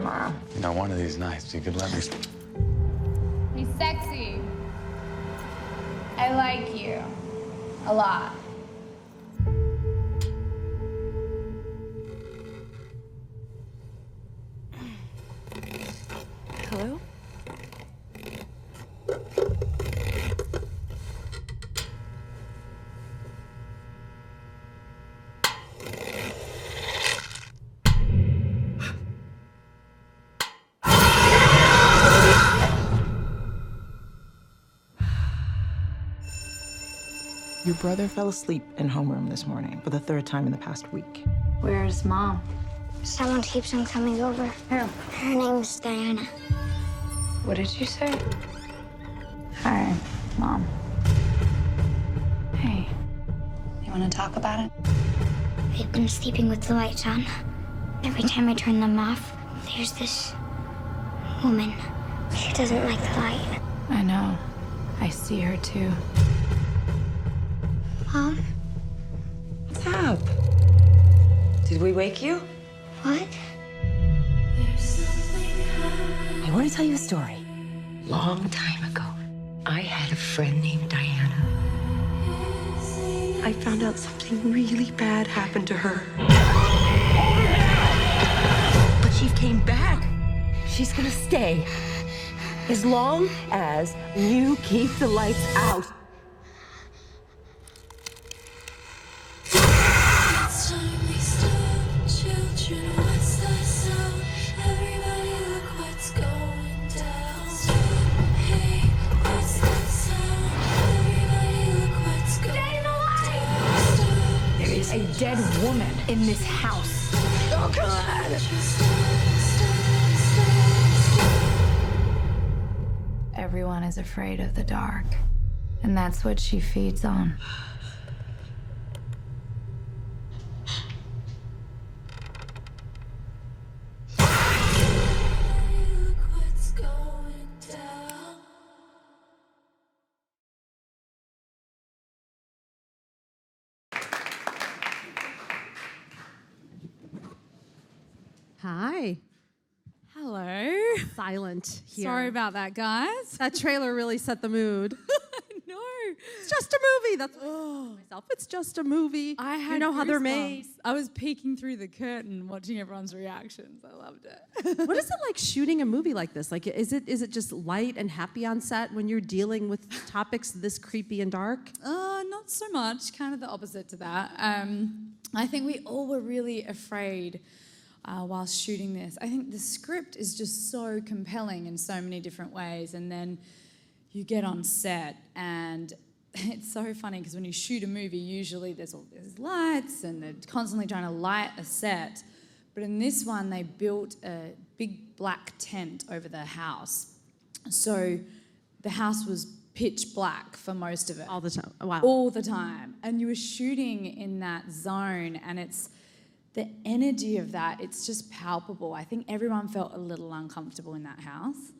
tomorrow. You know, one of these nights you could let me... He's sexy. I like you. A lot. Hello? Your brother fell asleep in homeroom this morning for the third time in the past week. Where's Mom? Someone keeps on coming over. Who? Her name's Diana. What did you say? Hi, Mom. Hey. You want to talk about it? They've been sleeping with the lights on. Every time I turn them off, there's this woman. She doesn't like the light. I know. I see her too. Mom? What's up? Did we wake you? What? I want to tell you a story. Long time ago, I had a friend named Diana. I found out something really bad happened to her. But she came back. She's gonna stay. As long as you keep the lights out. A dead woman in this house. Oh, God! Everyone is afraid of the dark, and that's what she feeds on. Hi. Hello. Silent here. Sorry about that, guys. That trailer really set the mood. No. It's just a movie. That's what I told myself. It's just a movie. I had you know how they're goosebumps. made. I was peeking through the curtain watching everyone's reactions. I loved it. What is it like shooting a movie like this? Like, is it just light and happy on set when you're dealing with topics this creepy and dark? Not so much. Kind of the opposite to that. I think we all were really afraid while shooting this. I think the script is just so compelling in so many different ways, and then you get on set and it's so funny because when you shoot a movie, usually there's all these lights and they're constantly trying to light a set. But in this one, they built a big black tent over the house. So the house was pitch black for most of it. All the time. Wow. All the time. And you were shooting in that zone, and it's the energy of that, it's just palpable. I think everyone felt a little uncomfortable in that house.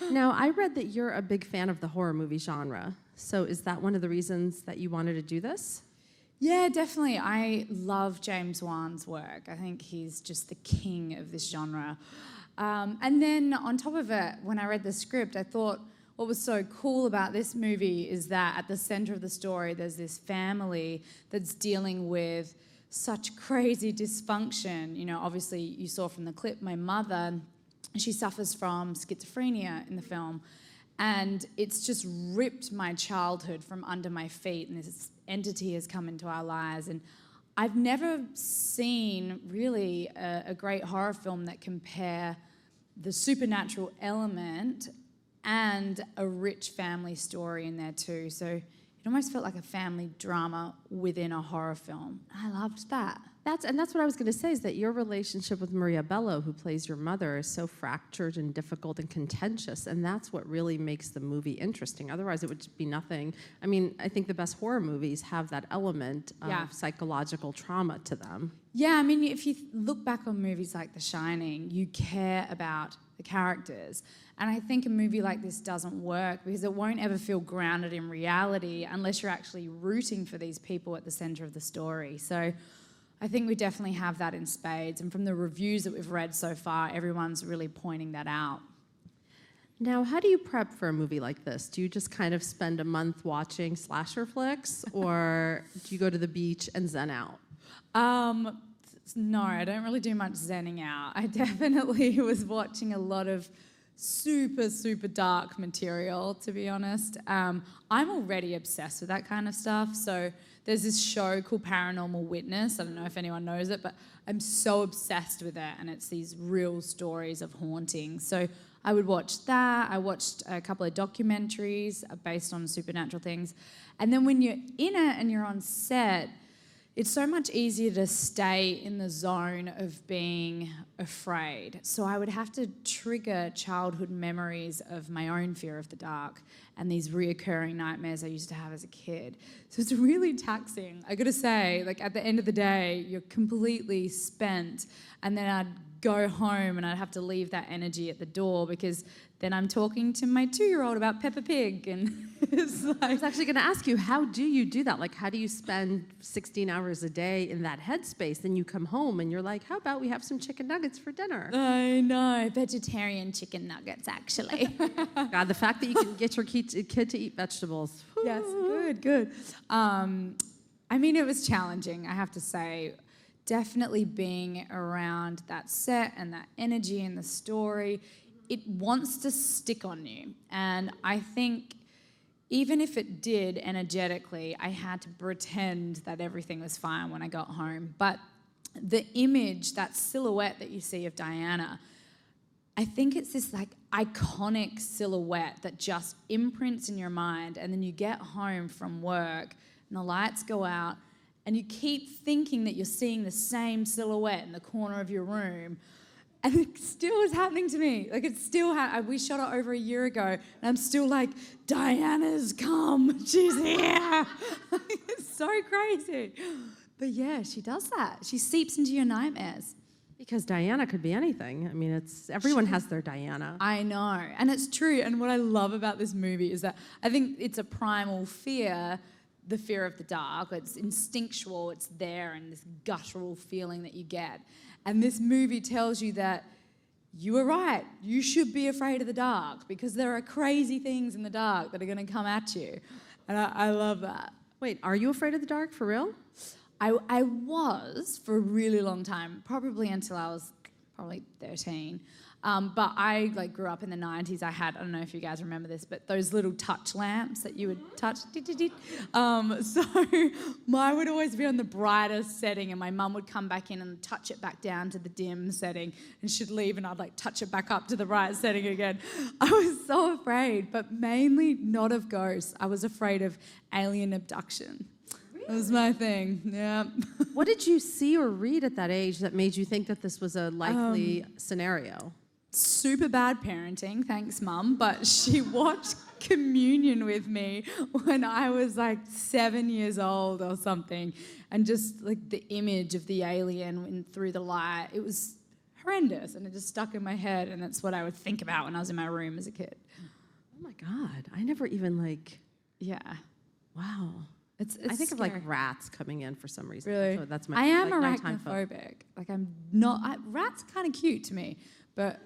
Now, I read that you're a big fan of the horror movie genre. So is that one of the reasons that you wanted to do this? Yeah, definitely. I love James Wan's work. I think he's just the king of this genre. And then on top of it, when I read the script, I thought what was so cool about this movie is that at the center of the story, there's this family that's dealing with such crazy dysfunction. You know, obviously you saw from the clip, my mother, she suffers from schizophrenia in the film. And it's just ripped my childhood from under my feet, and this entity has come into our lives. And I've never seen really a great horror film that compare the supernatural element and a rich family story in there too. So it almost felt like a family drama within a horror film. I loved that. That's what I was going to say, is that your relationship with Maria Bello, who plays your mother, is so fractured and difficult and contentious, and that's what really makes the movie interesting. Otherwise, it would just be nothing. I mean, I think the best horror movies have that element of psychological trauma to them. Yeah, I mean, if you look back on movies like The Shining, you care about the characters. And I think a movie like this doesn't work because it won't ever feel grounded in reality unless you're actually rooting for these people at the center of the story. So I think we definitely have that in spades. And from the reviews that we've read so far, everyone's really pointing that out. Now, how do you prep for a movie like this? Do you just kind of spend a month watching slasher flicks, or do you go to the beach and zen out? No, I don't really do much zenning out. I definitely was watching a lot of super, super dark material, to be honest. I'm already obsessed with that kind of stuff. So there's this show called Paranormal Witness. I don't know if anyone knows it, but I'm so obsessed with it, and it's these real stories of hauntings. So I would watch that. I watched a couple of documentaries based on supernatural things. And then when you're in it and you're on set, it's so much easier to stay in the zone of being afraid. So I would have to trigger childhood memories of my own fear of the dark and these reoccurring nightmares I used to have as a kid. So it's really taxing. I gotta say, like at the end of the day, you're completely spent, and then I'd go home and I'd have to leave that energy at the door, because then I'm talking to my 2-year-old about Peppa Pig, and it's like... I was actually going to ask you, how do you do that? Like, how do you spend 16 hours a day in that headspace? Then you come home and you're like, how about we have some chicken nuggets for dinner? I know, vegetarian chicken nuggets, actually. God, the fact that you can get your kid to eat vegetables. Whew. Yes, good. I mean, it was challenging, I have to say. Definitely being around that set and that energy and the story, it wants to stick on you. And I think even if it did energetically, I had to pretend that everything was fine when I got home. But the image, that silhouette that you see of Diana, I think it's this like iconic silhouette that just imprints in your mind, and then you get home from work and the lights go out, and you keep thinking that you're seeing the same silhouette in the corner of your room, and it still is happening to me. Like, it's still we shot it over a year ago, and I'm still like, Diana's come, she's here. It's so crazy. But yeah, she does that. She seeps into your nightmares. Because Diana could be anything. I mean, everyone has their Diana. I know, and it's true. And what I love about this movie is that I think it's a primal fear, the fear of the dark. It's instinctual, it's there, and this guttural feeling that you get. And this movie tells you that you were right. You should be afraid of the dark, because there are crazy things in the dark that are going to come at you. And I love that. Wait, are you afraid of the dark, for real? I was for a really long time, probably until I was 13. But I grew up in the 90s. I had, I don't know if you guys remember this, but those little touch lamps that you would touch. So mine would always be on the brightest setting, and my mum would come back in and touch it back down to the dim setting, and she'd leave and I'd touch it back up to the bright setting again. I was so afraid, but mainly not of ghosts. I was afraid of alien abduction. That was my thing, yeah. What did you see or read at that age that made you think that this was a likely scenario? Super bad parenting, thanks Mum, but she watched Communion with me when I was 7 years old or something, and just the image of the alien through the light, it was horrendous, and it just stuck in my head, and that's what I would think about when I was in my room as a kid. Oh my God, I never even Yeah. Wow. It's I think scary. of rats coming in for some reason. Really? So that's my I am nighttime phobia. arachnophobic. I'm not. Rats are kind of cute to me, but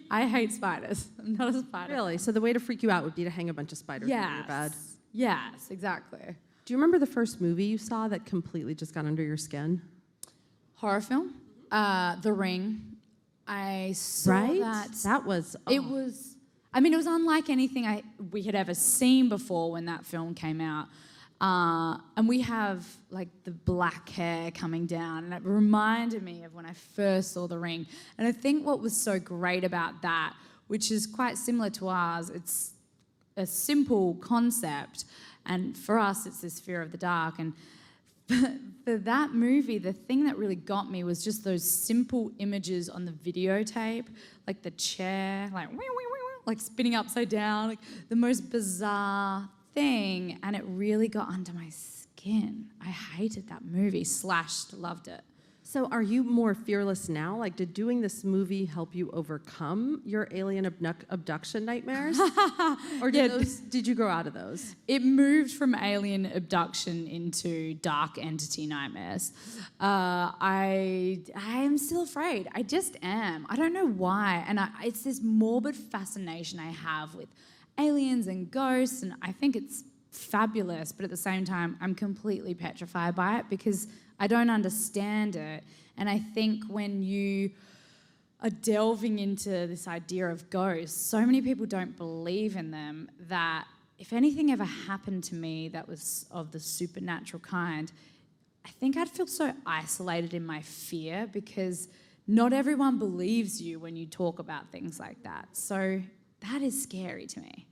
I hate spiders. I'm not a spider. Really? So the way to freak you out would be to hang a bunch of spiders over your bed? Yes, exactly. Do you remember the first movie you saw that completely just got under your skin? Horror film, The Ring. I saw that. That was... It was... I mean, it was unlike anything we had ever seen before when that film came out. And we have the black hair coming down, and it reminded me of when I first saw The Ring. And I think what was so great about that, which is quite similar to ours, it's a simple concept, and for us it's this fear of the dark. And for that movie, the thing that really got me was just those simple images on the videotape, like the chair, spinning upside down, the most bizarre thing, and it really got under my skin. I hated that movie. Loved it. So are you more fearless now? Like, did doing this movie help you overcome your alien abduction nightmares? Or did you grow out of those? It moved from alien abduction into dark entity nightmares. I am still afraid. I just am. I don't know why. And it's this morbid fascination I have with aliens and ghosts, and I think it's fabulous, but at the same time, I'm completely petrified by it because I don't understand it. And I think when you are delving into this idea of ghosts, so many people don't believe in them that if anything ever happened to me that was of the supernatural kind, I think I'd feel so isolated in my fear because not everyone believes you when you talk about things like that. So that is scary to me.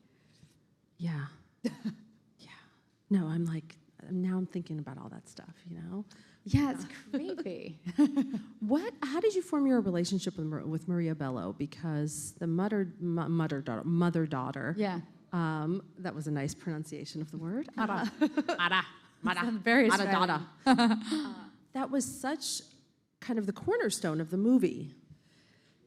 Yeah. Yeah. No, now I'm thinking about all that stuff, you know? Yeah, it's creepy. How did you form your relationship with Maria Bello? Because the mother-daughter. Yeah. That was a nice pronunciation of the word. Mara. Very Australian. That was such kind of the cornerstone of the movie.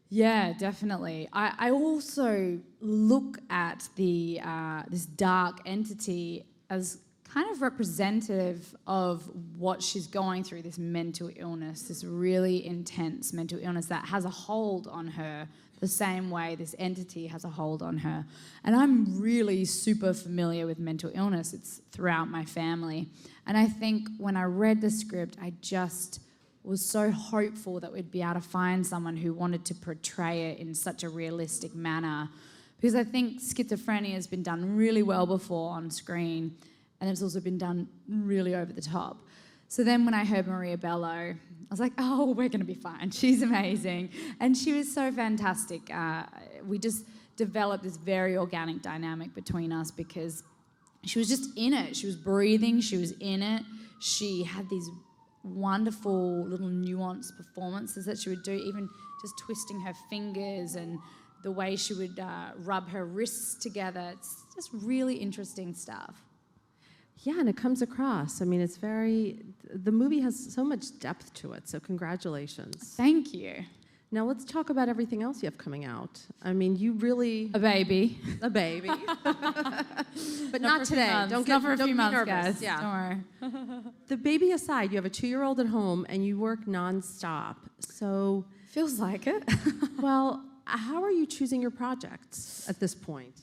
Yeah, definitely. I also look at the this dark entity as kind of representative of what she's going through, this mental illness, this really intense mental illness that has a hold on her the same way this entity has a hold on her. And I'm really super familiar with mental illness. It's throughout my family. And I think when I read the script, I just was so hopeful that we'd be able to find someone who wanted to portray it in such a realistic manner. Because I think schizophrenia has been done really well before on screen, and it's also been done really over the top. So then when I heard Maria Bello, I was like, oh, we're going to be fine. She's amazing. And she was so fantastic. We just developed this very organic dynamic between us because she was just in it. She was breathing. She was in it. She had these wonderful little nuanced performances that she would do, even just twisting her fingers and the way she would rub her wrists together. It's just really interesting stuff. Yeah, and it comes across. I mean, the movie has so much depth to it, so congratulations. Thank you. Now let's talk about everything else you have coming out. I mean, you really... A baby. But not today. Don't for a few be months, nervous. guys. Yeah. Don't worry. The baby aside, you have a 2-year-old at home and you work nonstop. So... Feels like it. Well, how are you choosing your projects at this point?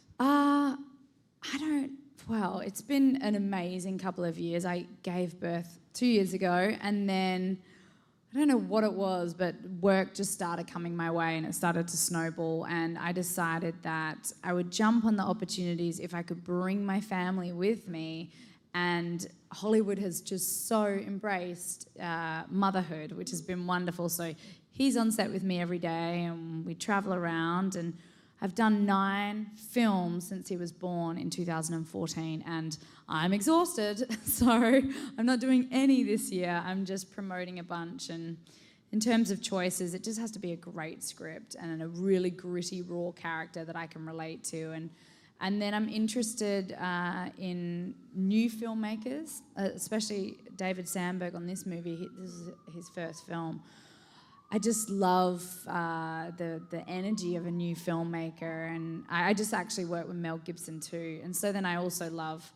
Well, it's been an amazing couple of years. I gave birth 2 years ago, and then I don't know what it was, but work just started coming my way and it started to snowball, and I decided that I would jump on the opportunities if I could bring my family with me. And Hollywood has just so embraced motherhood, which has been wonderful. So he's on set with me every day and we travel around, and I've done 9 films since he was born in 2014, and I'm exhausted, so I'm not doing any this year. I'm just promoting a bunch, and in terms of choices, it just has to be a great script and a really gritty, raw character that I can relate to. And then I'm interested in new filmmakers, especially David Sandberg on this movie. This is his first film. I just love the energy of a new filmmaker, and I just actually work with Mel Gibson too. And so then I also love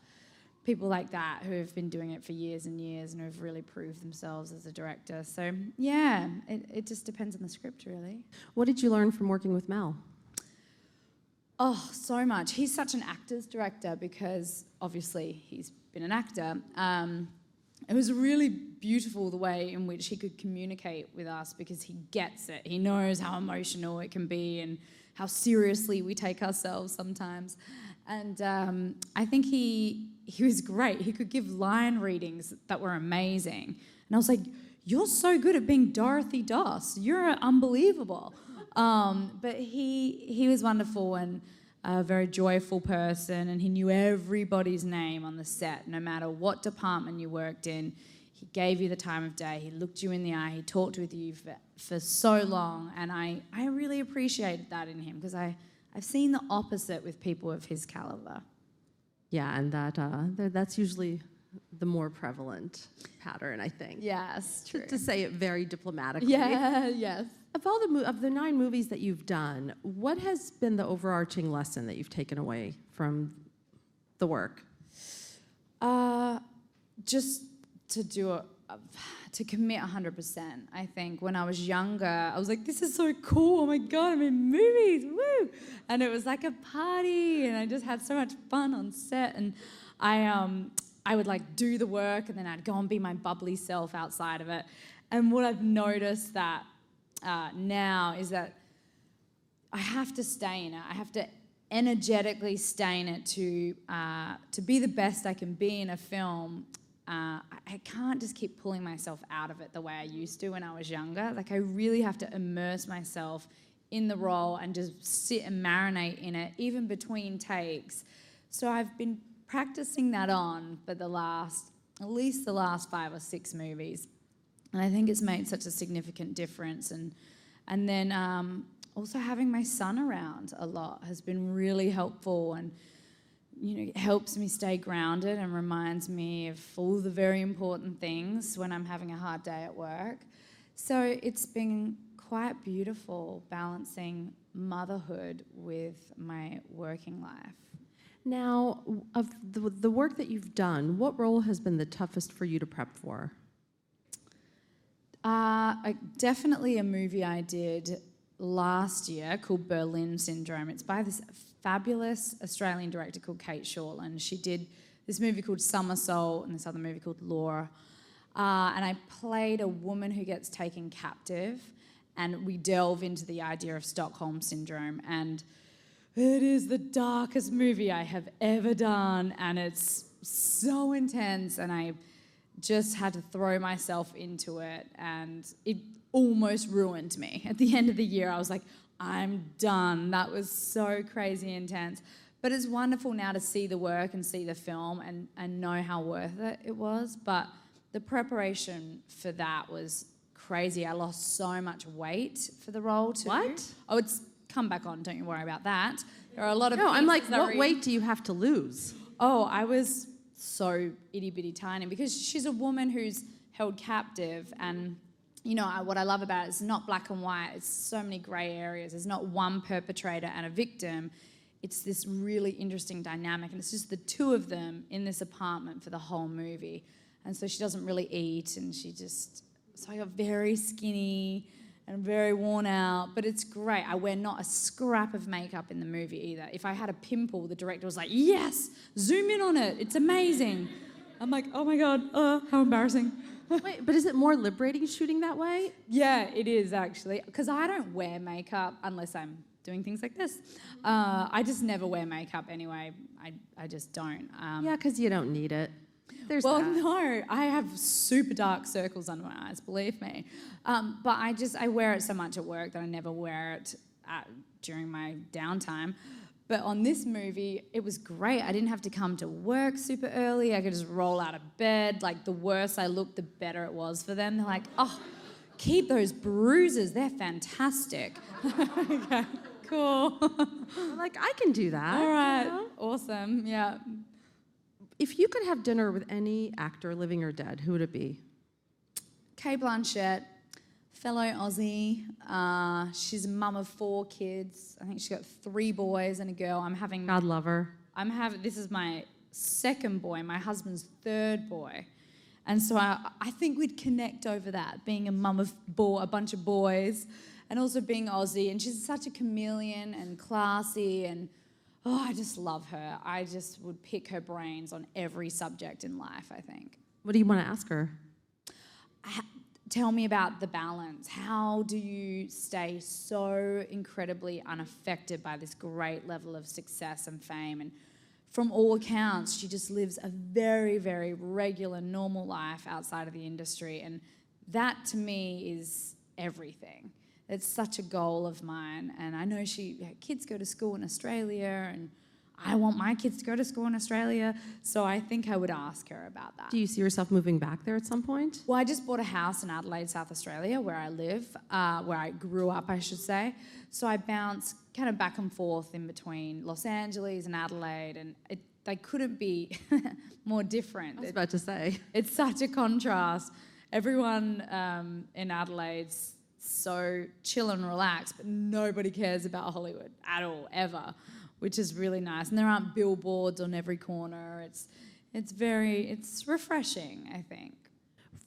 people like that who have been doing it for years and years and who have really proved themselves as a director. So yeah, it just depends on the script, really. What did you learn from working with Mel? Oh, so much. He's such an actor's director because obviously he's been an actor. It was really beautiful the way in which he could communicate with us because he gets it. He knows how emotional it can be and how seriously we take ourselves sometimes. And I think he was great. He could give line readings that were amazing. And I was like, you're so good at being Dorothy Doss. You're unbelievable. But he was wonderful and a very joyful person, and he knew everybody's name on the set, no matter what department you worked in. He gave you the time of day. He looked you in the eye. He talked with you for so long, and I really appreciated that in him because I've seen the opposite with people of his caliber. Yeah, and that's usually the more prevalent pattern, I think. Yes, true. To say it very diplomatically. Yeah, yes. Of the 9 movies that you've done, what has been the overarching lesson that you've taken away from the work? Just to to commit 100%. I think when I was younger, I was like, this is so cool. Oh my God, I'm in movies, woo! And it was like a party, and I just had so much fun on set. And I would like do the work, and then I'd go and be my bubbly self outside of it. And what I've noticed that now is that I have to stay in it. I have to energetically stay in it to be the best I can be in a film. I can't just keep pulling myself out of it the way I used to when I was younger. Like, I really have to immerse myself in the role and just sit and marinate in it, even between takes. So I've been practicing that on for at least the last 5 or 6 movies. And I think it's made such a significant difference. And then also having my son around a lot has been really helpful, and it helps me stay grounded and reminds me of all the very important things when I'm having a hard day at work. So it's been quite beautiful balancing motherhood with my working life. Now, of the work that you've done, what role has been the toughest for you to prep for? Definitely a movie I did last year called Berlin Syndrome. It's by this fabulous Australian director called Kate Shortland. She did this movie called Somersault and this other movie called Laura. And I played a woman who gets taken captive, and we delve into the idea of Stockholm Syndrome. And it is the darkest movie I have ever done, and it's so intense, and I just had to throw myself into it, and it almost ruined me. At the end of the year, I was like, I'm done. That was so crazy intense. But it's wonderful now to see the work and see the film and know how worth it was. But the preparation for that was crazy. I lost so much weight for the role too. What? Oh, it's come back on. Don't you worry about that. There are a lot of No, I'm like, pieces what weight do you have to lose? Oh, I was so itty-bitty tiny because she's a woman who's held captive, and what I love about it is not black and white. It's so many grey areas. There's not one perpetrator and a victim. It's this really interesting dynamic, and it's just the two of them in this apartment for the whole movie. And so she doesn't really eat, and so I got very skinny and very worn out, but it's great. I wear not a scrap of makeup in the movie either. If I had a pimple, the director was like, yes, zoom in on it. It's amazing. I'm like, oh my God, how embarrassing. Wait, but is it more liberating shooting that way? Yeah, it is actually, because I don't wear makeup unless I'm doing things like this. I just never wear makeup anyway. I just don't. Yeah, because you don't need it. There's well, that. no, I have super dark circles under my eyes, believe me. But I wear it so much at work that I never wear it during my downtime. But on this movie, it was great. I didn't have to come to work super early. I could just roll out of bed. Like, the worse I looked, the better it was for them. They're like, oh, keep those bruises. They're fantastic. Okay, cool. Like, I can do that. All right, awesome, yeah. If you could have dinner with any actor, living or dead, who would it be? Cate Blanchett, fellow Aussie. She's a mum of 4 kids. I think she's got 3 boys and a girl. God love her. This is my 2nd boy, my husband's 3rd boy. And so I think we'd connect over that, being a mum of a bunch of boys and also being Aussie. And she's such a chameleon and classy, and I just love her. I just would pick her brains on every subject in life, I think. What do you want to ask her? Tell me about the balance. How do you stay so incredibly unaffected by this great level of success and fame? And from all accounts, she just lives a very, very regular, normal life outside of the industry. And that, to me, is everything. It's such a goal of mine. And I know her kids go to school in Australia, and I want my kids to go to school in Australia. So I think I would ask her about that. Do you see yourself moving back there at some point? Well, I just bought a house in Adelaide, South Australia, where I live, where I grew up, I should say. So I bounce kind of back and forth in between Los Angeles and Adelaide, and they couldn't be more different. I was about to say. It's such a contrast. Everyone in Adelaide's so chill and relaxed, but nobody cares about Hollywood at all, ever, which is really nice. And there aren't billboards on every corner. It's refreshing, I think.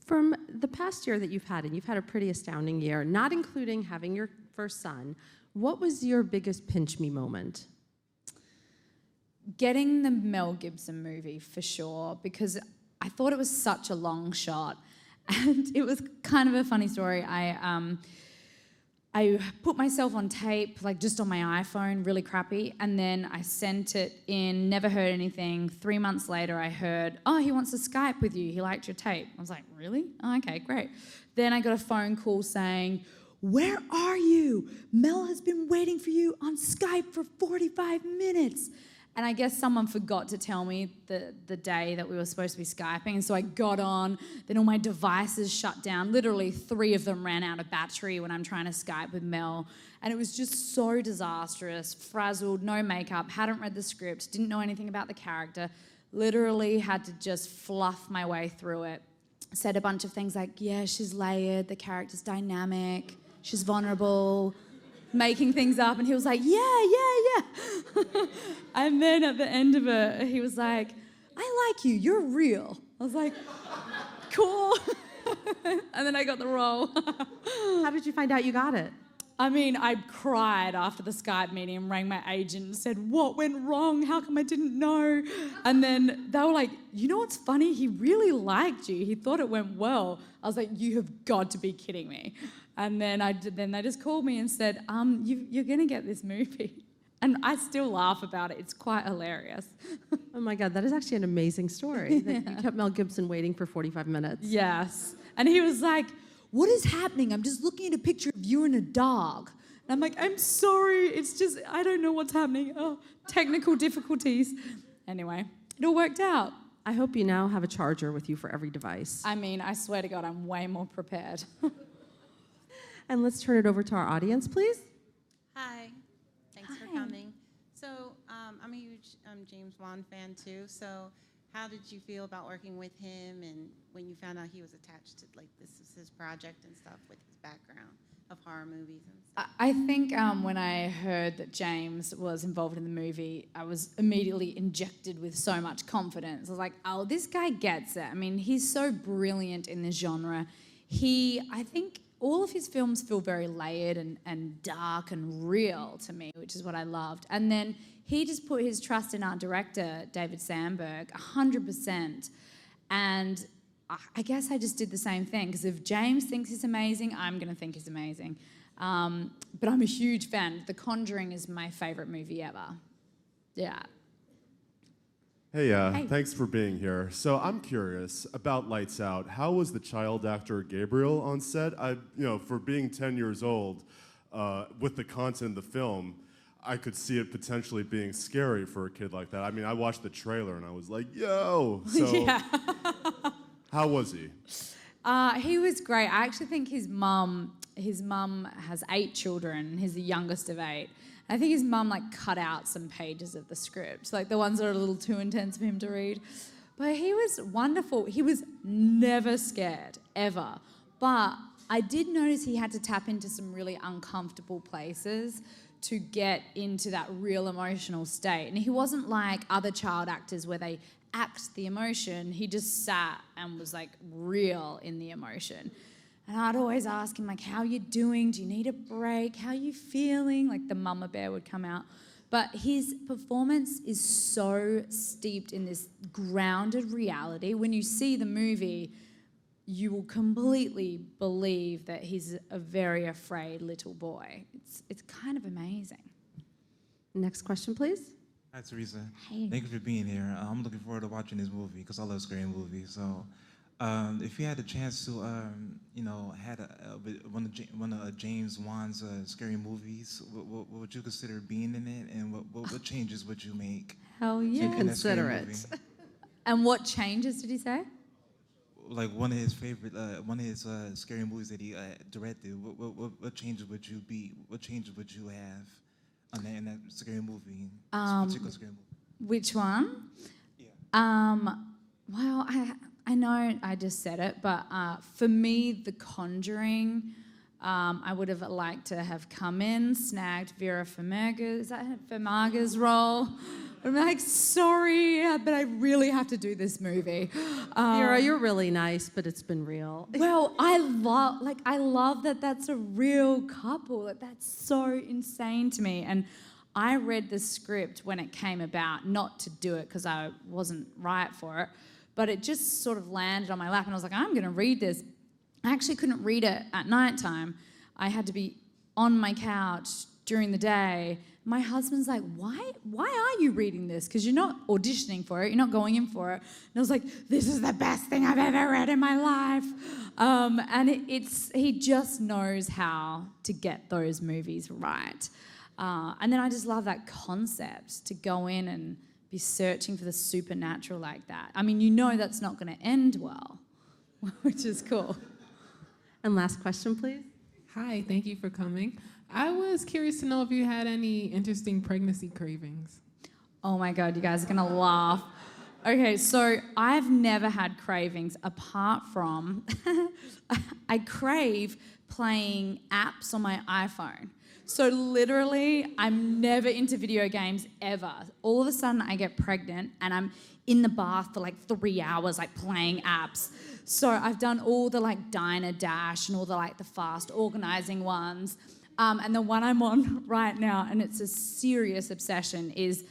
From the past year that you've had, and you've had a pretty astounding year, not including having your first son, what was your biggest pinch me moment? Getting the Mel Gibson movie, for sure, because I thought it was such a long shot. And it was kind of a funny story. I put myself on tape, like just on my iPhone, really crappy, and then I sent it in, never heard anything. 3 months later, I heard, oh, he wants to Skype with you. He liked your tape. I was like, really? Oh, okay, great. Then I got a phone call saying, where are you? Mel has been waiting for you on Skype for 45 minutes. And I guess someone forgot to tell me the day that we were supposed to be Skyping. And so I got on, then all my devices shut down. Literally 3 of them ran out of battery when I'm trying to Skype with Mel. And it was just so disastrous, frazzled, no makeup, hadn't read the script, didn't know anything about the character. Literally had to just fluff my way through it. Said a bunch of things like, yeah, she's layered, the character's dynamic, she's vulnerable, making things up, and he was like, yeah. And then at the end of it, he was like, I like you, you're real. I was like, cool. And then I got the role. How did you find out you got it? I mean, I cried after the Skype meeting and rang my agent and said, what went wrong? How come I didn't know? And then they were like, you know what's funny? He really liked you. He thought it went well. I was like, you have got to be kidding me. And then they just called me and said, you're going to get this movie. And I still laugh about it. It's quite hilarious. Oh my God, that is actually an amazing story. That you kept Mel Gibson waiting for 45 minutes. Yes. And he was like, what is happening? I'm just looking at a picture of you and a dog. And I'm like, I'm sorry. It's just, I don't know what's happening. Oh, technical difficulties. Anyway, it all worked out. I hope you now have a charger with you for every device. I mean, I swear to God, I'm way more prepared. And let's turn it over to our audience, please. Hi. Thanks for coming. So I'm a huge James Wan fan too. So how did you feel about working with him, and when you found out he was attached to, like, this is his project and stuff with his background of horror movies and stuff? I think when I heard that James was involved in the movie, I was immediately injected with so much confidence. I was like, oh, this guy gets it. I mean, he's so brilliant in this genre. I think all of his films feel very layered and dark and real to me, which is what I loved. And then he just put his trust in our director, David Sandberg, 100%. And I guess I just did the same thing, because if James thinks he's amazing, I'm going to think he's amazing. But I'm a huge fan. The Conjuring is my favorite movie ever. Yeah. Hey, thanks for being here. So I'm curious about Lights Out. How was the child actor Gabriel on set? For being 10 years old, with the content of the film, I could see it potentially being scary for a kid like that. I mean, I watched the trailer and I was like, yo! So, yeah. How was he? He was great. I actually think his mum has 8 children. He's the youngest of 8. I think his mum cut out some pages of the script, the ones that are a little too intense for him to read. But he was wonderful. He was never scared, ever. But I did notice he had to tap into some really uncomfortable places to get into that real emotional state. And he wasn't like other child actors where they act the emotion. He just sat and was real in the emotion. And I'd always ask him, how are you doing? Do you need a break? How are you feeling? The mama bear would come out. But his performance is so steeped in this grounded reality. When you see the movie, you will completely believe that he's a very afraid little boy. It's kind of amazing. Next question, please. Hi, Teresa. Hey. Thank you for being here. I'm looking forward to watching this movie because I love scary movies. So, if you had the chance to, had one of James Wan's scary movies, what would you consider being in it, and what changes would you make? Hell yeah. in that scary Consider it. movie? And what changes did he say? One of his favorite, scary movies that he directed. What changes would you have in that scary movie? Particular scary movie. Which one? Well, I know I just said it, but for me, The Conjuring, I would have liked to have come in, snagged Vera Farmiga's role. I'm like, sorry, but I really have to do this movie. Vera, you're really nice, but it's been real. Well, I love that that's a real couple. That's so insane to me. And I read the script when it came about, not to do it because I wasn't right for it, but it just sort of landed on my lap and I was like, I'm going to read this. I actually couldn't read it at nighttime. I had to be on my couch during the day. My husband's like, why are you reading this? Because you're not auditioning for it. You're not going in for it. And I was like, this is the best thing I've ever read in my life. And he just knows how to get those movies right. And then I just love that concept to go in and be searching for the supernatural like that. I mean, you know that's not going to end well, which is cool. And last question, please. Hi, thank you for coming. I was curious to know if you had any interesting pregnancy cravings. Oh my God, you guys are gonna laugh. Okay, so I've never had cravings apart from I crave playing apps on my iPhone. So literally, I'm never into video games ever. All of a sudden, I get pregnant and I'm in the bath for like 3 hours, like playing apps. So I've done all the like Diner Dash and all the like the fast organizing ones. And the one I'm on right now, and it's a serious obsession, is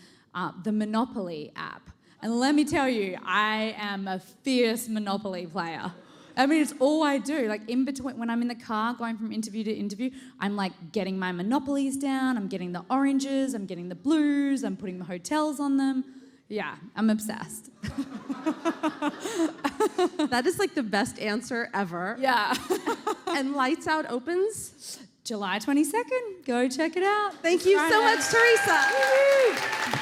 the Monopoly app. And let me tell you, I am a fierce Monopoly player. I mean, it's all I do. Like in between, when I'm in the car going from interview to interview, I'm like getting my Monopolies down, I'm getting the oranges, I'm getting the blues, I'm putting the hotels on them. Yeah, I'm obsessed. That is like the best answer ever. Yeah. And Lights Out opens? July 22nd. Go check it out. Thank you so much, Teresa.